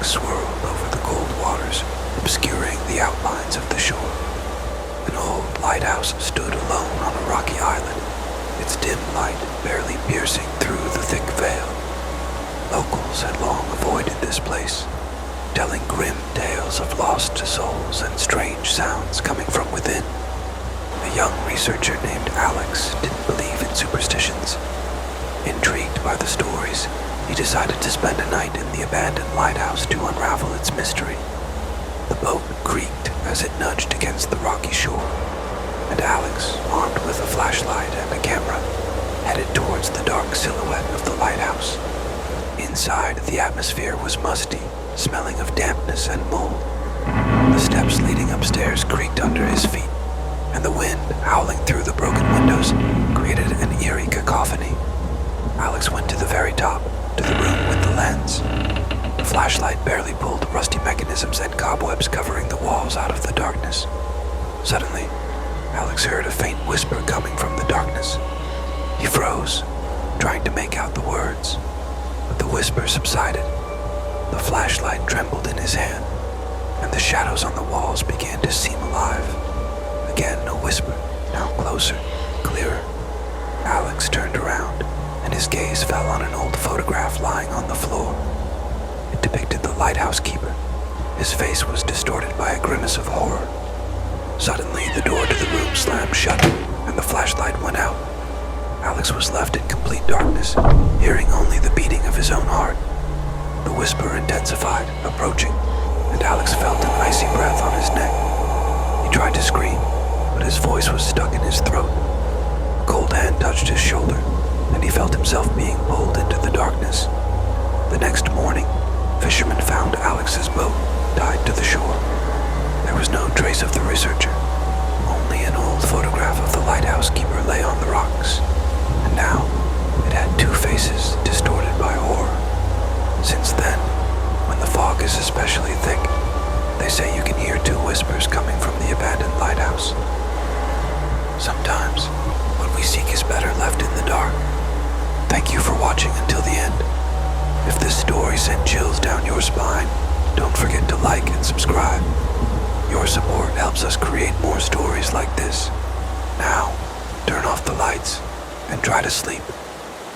fog swirled over the cold waters, obscuring the outlines of the shore. An old lighthouse stood alone on a rocky island, its dim light barely piercing through the thick veil. Locals had long avoided this place, telling grim tales of lost souls and strange sounds coming from within. A young researcher named Alex didn't believe in superstitions. Intrigued by the stories, he decided to spend a night in the abandoned lighthouse to unravel its mystery. The boat creaked as it nudged against the rocky shore, and Alex, armed with a flashlight and a camera, headed towards the dark silhouette of the lighthouse. Inside, the atmosphere was musty, smelling of dampness and mold. The steps leading upstairs creaked under his feet, and the wind, howling through the broken windows, created an eerie cacophony. Alex went to the very top, to the room with the lens. The flashlight barely pulled rusty mechanisms and cobwebs covering the walls out of the darkness. Suddenly, Alex heard a faint whisper coming from the darkness. He froze, trying to make out the words, but the whisper subsided. The flashlight trembled in his hand, and the shadows on the walls began to seem alive. Again, a whisper, now closer, clearer. Alex turned around, and his gaze fell on an old photograph lying on the floor. It depicted the lighthouse keeper. His face was distorted by a grimace of horror. Suddenly, the door to the room slammed shut, and the flashlight went out. Alex was left in complete darkness, hearing only the beating of his own heart. The whisper intensified, approaching, and Alex felt an icy breath on his neck. He tried to scream, but his voice was stuck in his throat. A cold hand touched his shoulder, and he felt himself being pulled into the darkness. The next morning, fishermen found Alex's boat tied to the shore. There was no trace of the researcher. Only an old photograph of the lighthouse keeper lay on the rocks, and now it had two faces distorted by horror. Since then, when the fog is especially thick, they say you can hear two whispers coming from the abandoned lighthouse. Sometimes, what we seek is better left in the dark. Thank you for watching until the end. If this story sent chills down your spine, don't forget to like and subscribe. Your support helps us create more stories like this. Now, turn off the lights and try to sleep.